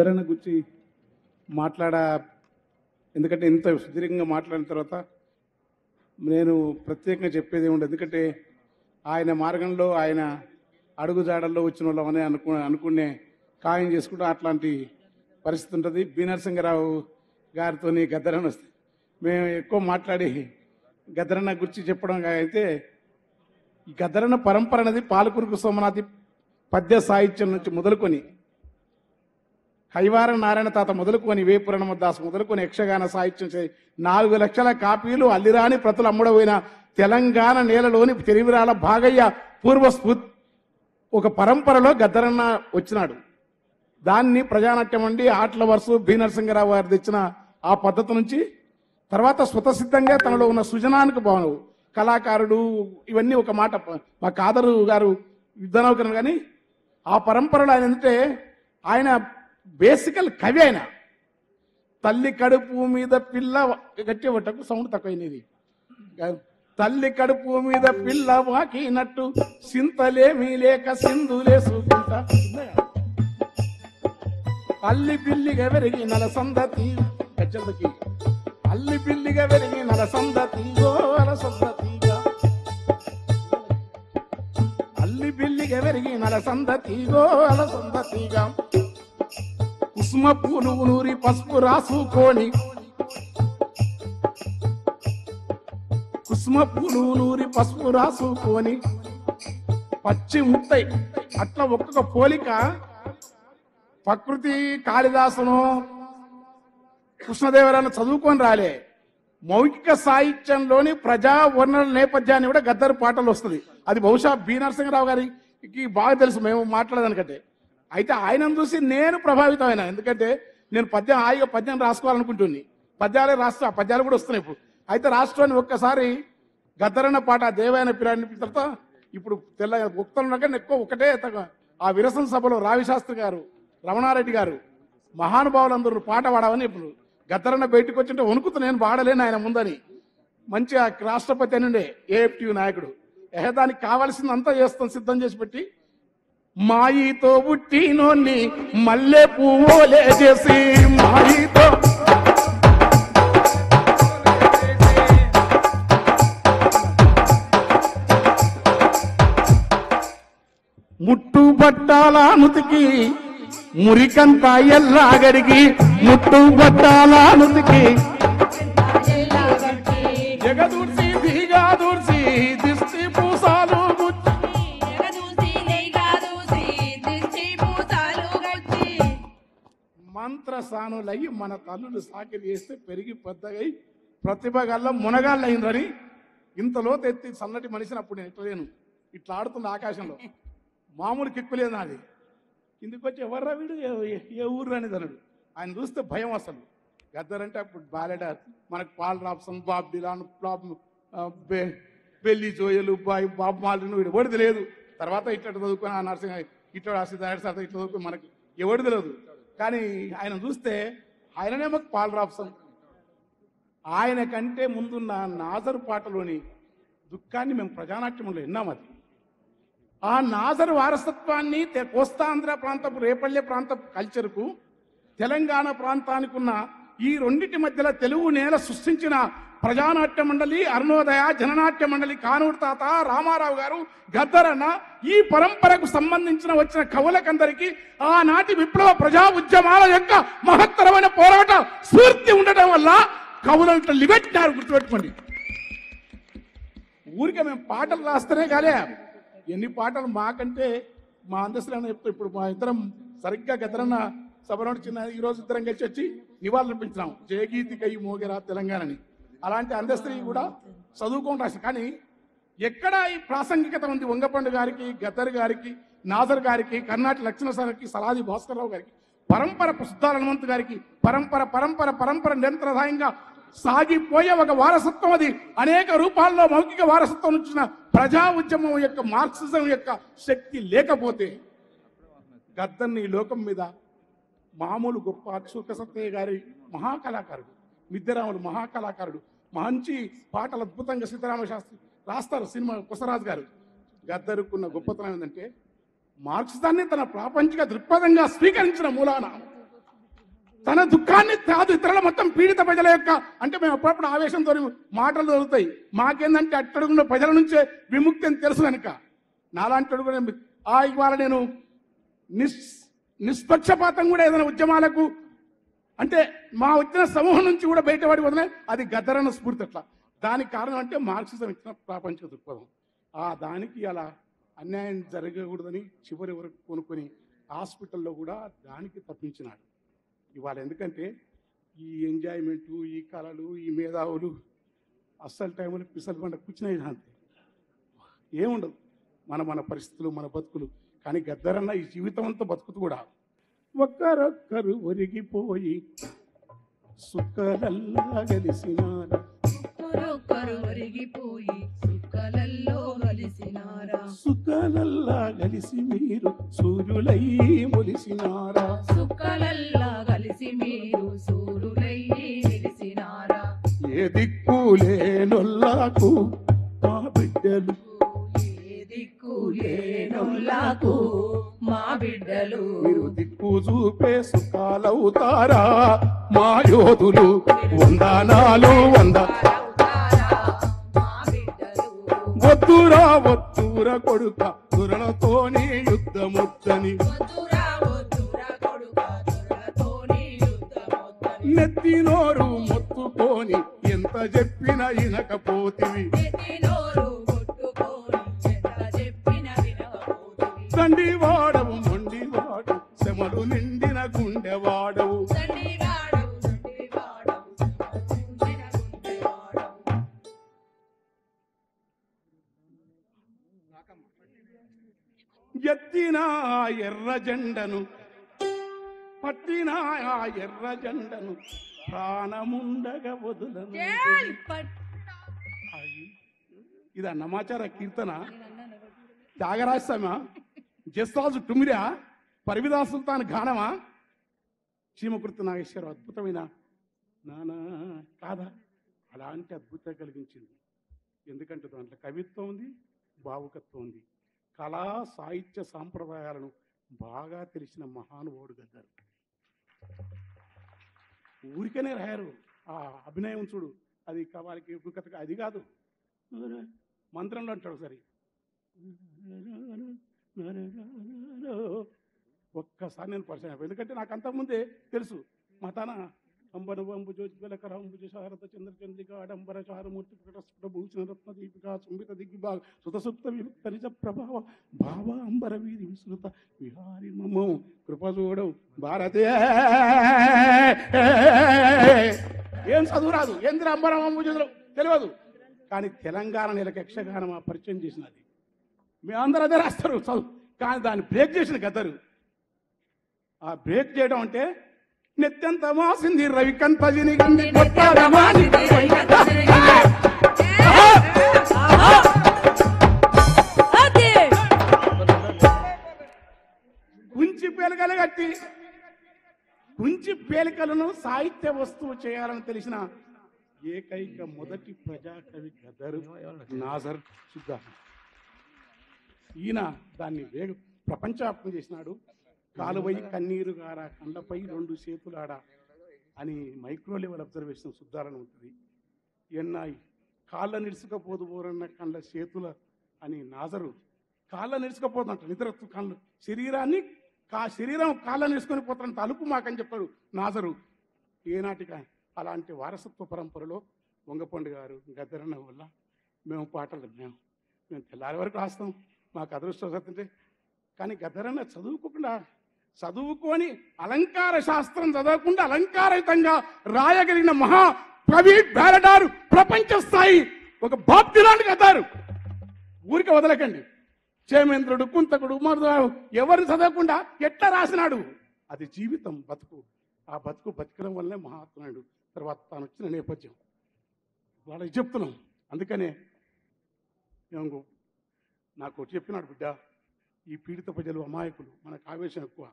గద్దరన్న గురించి ఎందుకంటే ఇంత సుదీర్ఘంగా మాట్లాడిన తర్వాత నేను ప్రత్యేకంగా చెప్పేది ఏముండదు. ఎందుకంటే ఆయన మార్గంలో ఆయన అడుగుజాడల్లో వచ్చిన వాళ్ళమని అనుకునే ఖాయం చేసుకుంటూ అట్లాంటి పరిస్థితి ఉంటుంది. బి నరసింహరావు గారితో గద్దరన్న వస్తే మేము ఎక్కువ మాట్లాడి గద్దరన్న గురించి చెప్పడం అయితే ఈ గద్దరన్న పరంపర అనేది పాలకురుకు సోమనాథి పద్య సాహిత్యం నుంచి మొదలుకొని కైవార నారాయణ తాత మొదలుకొని వేపురణమదాస్ మొదలుకొని యక్షగాన సాహిత్యం 4 లక్షల కాపీలు అల్లిరాని ప్రతులు అమ్ముడపోయిన తెలంగాణ నేలలోని తెలివిరాల భాగయ్య పూర్వస్ఫూర్తి ఒక పరంపరలో గద్దరన్న వచ్చినాడు. దాన్ని ప్రజానాట్యం అండి ఆటల వరుస బి నరసింహరావు గారు తెచ్చిన ఆ పద్ధతి నుంచి తర్వాత స్వతసిద్ధంగా తనలో ఉన్న సృజనానికి భావన కళాకారుడు ఇవన్నీ ఒక మాట మా కాదరు గారు యుద్ధనౌకరణ. కానీ ఆ పరంపరలో ఆయన ఏంటంటే ఆయన బేసికల్ కవి. ఆయన తల్లి కడుపు మీద పిల్ల గట్టి పట్టకు సౌండ్ తక్కువైనది. తల్లి కడుపు మీద పిల్ల వాకినట్టు సింతలేమీ లేక సింధులేసుకుంటా అల్లి పిల్లిగా వెరిగి నలసందతి గజ్జలకి అల్లి పిల్లిగా వెరిగి నలసందతిగో అలసందతిగా అల్లి పిల్లిగా వెరిగి నలసందతిగో అలసందతిగా కుసుమ పూలు నూరి పసుపు రాసుకొని కుసుమ పూలు నూరి పసుపు రాసుకొని పచ్చి ముత్తై అట్లా ఒక్కొక్క పోలిక ప్రకృతి కాళిదాసును కృష్ణదేవరాయలు చదువుకొని రాలే. మౌఖిక సాహిత్యంలోని ప్రజా వర్ణన నేపథ్యాన్ని కూడా గద్దరు పాటలు వస్తుంది. అది బహుశా బి నరసింహరావు గారికి బాగా తెలుసు మేము మాట్లాడదానికంటే. అయితే ఆయనను చూసి నేను ప్రభావితం అయినా. ఎందుకంటే నేను హాయిగా పద్యం రాసుకోవాలనుకుంటుంది. పద్యాలే రాస్తా, పద్యాలు కూడా వస్తున్నాయి ఇప్పుడు. అయితే రాష్ట్రాన్ని ఒక్కసారి గద్దరన్న పాట దేవైన పిల్లాడిని తర్వాత ఇప్పుడు ఉక్తలు ఎక్కువ ఒకటే ఆ విరసన సభలో రావిశాస్త్రి గారు రమణారెడ్డి గారు మహానుభావులందరూ పాట పాడవని ఇప్పుడు గద్దరన్న బయటకు వచ్చింటే వణుకుతూ నేను పాడలేను ఆయన ముందని. మంచిగా రాష్ట్రపతి అని ఏఎఫ్టీ నాయకుడు దానికి కావాల్సిందంతా చేస్తాం సిద్ధం చేసి పెట్టి మాయితో పుట్టినోన్ని మల్లె పువ్వులే చేసి మాయితో ముట్టు బట్టాల నుతికి మురికంతా ఎల్లాగడికి ముట్టు బట్టాల నుతికి జగదూర్చి దిగాదూర్చి దిష్టి పూసాలు మంత్రసానులయ్యి మన తల్లులు సాకిరి చేస్తే పెరిగి పెద్దగై ప్రతిభ గల్ల మునగాళ్ళు అయిందని ఇంతలో తెత్తి సన్నటి మనిషిని అప్పుడు నేను ఎట్లేను ఇట్లా ఆడుతున్న ఆకాశంలో మామూలు కిక్కులేదు నాది. కిందికి వచ్చి ఎవర్రా వీడు ఏ ఊరు అనేది అన్నాడు. ఆయన చూస్తే భయం అసలు. గద్దరంటే అప్పుడు బాలెడ మనకు Paul Robeson Bob Dylan Billy జోయలు బాబ్ మాలిను వీడు ఎవడిది లేదు. తర్వాత ఇట్లా చదువుకొని ఆ నర్సింగ్ ఇట్లా ఇట్లా చదువుకొని మనకి ఎవడిది తెలియదు. కానీ ఆయన చూస్తే ఆయననేమో పాల్ రాప్సన్. ఆయన కంటే ముందున్న నాజరు పాటలోని దుఃఖాన్ని మేము ప్రజానాట్యంలో విన్నాం. అది ఆ నాజరు వారసత్వాన్ని కోస్తాంధ్ర ప్రాంతపు రేపల్లె ప్రాంతపు కల్చర్కు తెలంగాణ ప్రాంతానికి ఉన్న ఈ రెండింటి మధ్యలో తెలుగు నేల సృష్టించిన ప్రజానాట్య మండలి అరుణోదయ జననాట్య మండలి కానూరు తాత రామారావు గారు గద్దరన్న ఈ పరంపరకు సంబంధించిన వచ్చిన కవులకందరికీ ఆనాటి విప్లవ ప్రజా ఉద్యమాల యొక్క మహత్తరమైన పోరాట స్ఫూర్తి ఉండటం వల్ల కవులంతా లిబెట్టారు. గుర్తుపెట్టుకోండి. ఊరికే మేము పాటలు రాస్తేనే కాలే ఎన్ని పాటలు మాకంటే మా అందస్తులను చెప్తా. ఇప్పుడు మా ఇద్దరం సరిగ్గా గద్దరన్న సభలో చిన్న ఈరోజు ఇద్దరం కలిసి వచ్చి నివాళులు అర్పించినాం. జయగీతి కై మోగెరా తెలంగాణని. అలాంటి అందస్త్రీ కూడా చదువుకొని రాసి. కానీ ఎక్కడ ఈ ప్రాసంగికత ఉంది? వంగపండు గారికి, గద్దర్ గారికి, నాజర్ గారికి, కర్ణాటి లక్ష్మణ సార్కి, సలాది భాస్కర్రావు గారికి, పరంపర సుద్దాల హనుమంతు గారికి పరంపర పరంపర పరంపర నిరంతరదాయంగా సాగిపోయే ఒక వారసత్వం. అది అనేక రూపాల్లో మౌఖిక వారసత్వం వచ్చిన ప్రజా ఉద్యమం యొక్క మార్క్సిజం యొక్క శక్తి లేకపోతే గద్దర్ని ఈ లోకం మీద మామూలు గొప్ప అచ్యుత సత్తయ్య గారి మహాకళాకారుడు, మిద్దెరాములు మహాకళాకారుడు, మంచి పాటలు అద్భుతంగా సీతారామ శాస్త్రి రాస్తారు. సినిమా కొసరాజు గారు. గద్దరుకున్న గొప్పతనం ఏంటంటే మార్క్సిజాన్ని తన ప్రాపంచిక దృక్పథంగా స్వీకరించిన మూలాన తన దుఃఖాన్ని కాదు ఇతరుల మొత్తం పీడిత ప్రజల యొక్క అంటే మేము అప్పుడప్పుడు ఆవేశంతో మాటలు దొరుకుతాయి. మాకేందంటే అట్టడుగున్న ప్రజల నుంచే విముక్తి అని తెలుసు కనుక నాలాంటి అడుగు ఇవాళ నేను నిష్పక్షపాతం కూడా ఏదైనా ఉద్యమాలకు అంటే మా వచ్చిన సమూహం నుంచి కూడా బయటపడి వదిలే అది గద్దరన్న స్ఫూర్తి. అట్లా దానికి కారణం అంటే మార్క్సిజం ఇచ్చిన ప్రాపంచిక దృక్పథం. దానికి అలా అన్యాయం జరగకూడదని చివరి వరకు కొనుక్కొని హాస్పిటల్లో కూడా దానికి తప్పించినాడు. ఇవాళ ఎందుకంటే ఈ ఎంజాయ్మెంటు, ఈ కళలు, ఈ మేధావులు అస్సలు టైంలో పిసలు పంట కూర్చునే అంతే ఏముండదు. మన పరిస్థితులు, మన బతుకులు. కానీ గద్దరన్న ఈ జీవితం అంతా బతుకుతూ కూడా ఒక్కరొక్కరు ఒరిగిపోయి సుక్కలల్లా గలిసినారా, సుక్కలల్లా కలిసి మీరు సూర్యులై మొలిసినారా, ఏ దిక్కు లేనొల్లాకు మా బిడ్డలు, మీరు దిక్కు చూపే సుఖాలవుతారా మా యోధులు. వందనాలు వద్దురా వద్దురా కొడుక దురలతోని యుద్ధముచ్చని, నెత్తినోరు మొత్తుకొని ఎంత చెప్పిన ఇనకపోతివి, దండివాడవు మొండివాడు శమలు నిండిన గుండెవాడవు, ఎత్తిన ఎర్ర జెండను పట్టిన ఎర్ర జెండను ప్రాణముండగా వదులను. ఇది అన్నమాచార కీర్తన, త్యాగరాజమా, జస్రాజు టుమిరా, పరివిదా సుల్తాన్ గానమా, చీమకుర్తి నాగేశ్వరరావు అద్భుతమైన నానా కాదా అలాంటి అద్భుతం కలిగించింది. ఎందుకంటే దాంట్లో కవిత్వం ఉంది, భావుకత్వం ఉంది. కళా సాహిత్య సాంప్రదాయాలను బాగా తెలిసిన మహానుభావుడు గద్దరు. ఊరికనే రాయారు. ఆ అభినయం చూడు, అది వాళ్ళకి కథ అది కాదు, మంత్రంలో అంటాడు సరే. ఒక్కసారి నేను పరిచయం, ఎందుకంటే నాకు అంతకుముందే తెలుసు. మతాన అంబనవంబు జ్యోతిలకరంబుజ శారద చంద్రచంద్రిక ఆడంబర చారుమూర్తి ప్రకటస్ఫుట భూషణ రత్న దీపిక సుంబిత దిగ్విభాగ సుతసుప్త విముక్త నిజ ప్రభావ భావ అంబర వీరి విస్తృత విహారి మమ్మో కృపజోడవు భారతే. ఏం చదువు రాదు, ఏంద్ర అంబరవంబు జ్యోతులు తెలియదు. కానీ తెలంగాణ నెలకు యక్షగానం పరిచయం చేసినది. మేమందరూ అదే రాస్తారు చదువు, కానీ దాన్ని బ్రేక్ చేసిన గద్దరు. ఆ బ్రేక్ చేయడం అంటే నెత్తంత మాసింది రవికంత కుంచి పేలికలు కట్టి కుంచి పేలికలను సాహిత్య వస్తువు చేయాలని తెలిసిన ఏకైక మొదటి ప్రజాకవి గద్దరు నాజర్ సుద్దా. ఈయన దాన్ని ప్రపంచవ్యాప్తం చేసినాడు. కాలువై కన్నీరు గారా కండ్లపై 2 చేతులాడా అని మైక్రో లెవెల్ అబ్జర్వేషన్ శుద్ధాలను ఉంటుంది. ఎన్నాయి కాళ్ళ నిలుసుకపోదు పోరన్న కండ్ల చేతుల అని నాజరు కాళ్ళ నిలుసుకపోతుంట నిద్ర కళ్ళు శరీరాన్ని శరీరం కాళ్ళ నిలుసుకొని పోతానంత అలుపు మాకని చెప్పాడు నాజరు. ఏనాటిగా అలాంటి వారసత్వ పరంపరలో వంగపండు గారు గద్దరన్న వల్ల మేము పాటలు మేము తెల్లారి వరకు రాస్తాం. మాకు అదృష్టం. కానీ గద్దరన్న చదువుకొని అలంకార శాస్త్రం చదవకుండా అలంకారయుతంగా రాయగలిగిన మహా కవి బేరడారు, ప్రపంచ స్థాయి ఒక బాప్తి లాంటి గద్దరు. ఊరికే వదలకండి. చేమేంద్రుడు, కుంతకుడు, ఎవరిని చదవకుండా ఎట్లా రాసినాడు. అది జీవితం, బతుకు. ఆ బతకడం వల్లనే మహాత్ముడు. తర్వాత తాను వచ్చిన నేపథ్యం వాళ్ళకి చెప్తున్నాం. అందుకనే నాకు చెప్పినాడు, బిడ్డ ఈ పీడిత ప్రజలు అమాయకులు, మనకు ఆవేశం ఎక్కువ,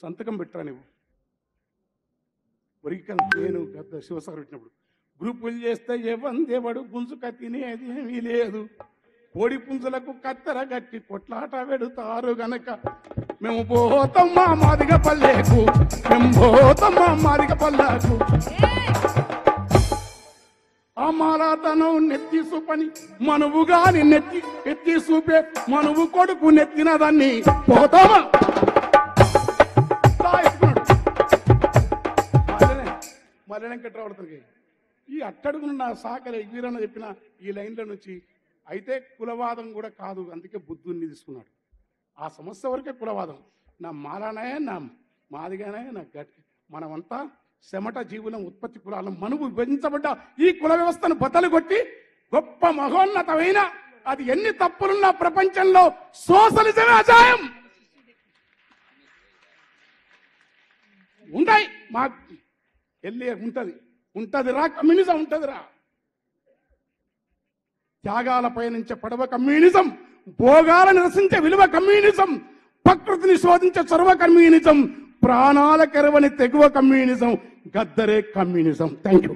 సంతకం పెట్టరా నువ్వు. ఒరికల్ నేను గద్ద శివసాగర్ పెట్టినప్పుడు గ్రూపులు చేస్తే ఎవడు గుంజుక తినేది ఏమీ లేదు, కోడి పుంజులకు కత్తెర గట్టి కొట్లాట వెడుతారు గనక మేము పోతమ్మా మాదిగ పల్లెకు, మేము పోతమ్మా మాదిగ పల్లెకు. ఆ మాలాతనం నెత్తి చూపని మనువు గాని నెత్తి ఎత్తి చూపే మనువు కొడుకు నెత్తిన దాన్ని పోతామా మల్లె వెంకట్రావుడికి ఈ అట్టడుగున్న సాకలే వీరన్న చెప్పిన ఈ లైన్ల నుంచి అయితే కులవాదం కూడా కాదు, అందుకే బుద్ధుని తీసుకున్నాడు. ఆ సమస్య వరకే కులవాదం. నా మాలానాయ, నా మాదిగానే, నా గట్టి, మనమంతా చెమట జీవులం, ఉత్పత్తి కులాలం. మనువు విభజించబడ్డ ఈ కుల వ్యవస్థను బద్దలు కొట్టి గొప్ప మహోన్నతమైన, అది ఎన్ని తప్పులున్నా ప్రపంచంలో సోషలిజమే అజాయం. ఉంటాయి మా వెళ్ళి ఉంటదిరా కమ్యూనిజం, ఉంటదిరా. త్యాగాల పయనించే పడవ కమ్యూనిజం, భోగాల నిరసించే విలువ కమ్యూనిజం, ప్రకృతిని శోధించే చొరవ కమ్యూనిజం, ప్రాణాల కెరవని తెగువ కమ్యూనిజం, గద్దరే కమ్యూనిజం. Thank you.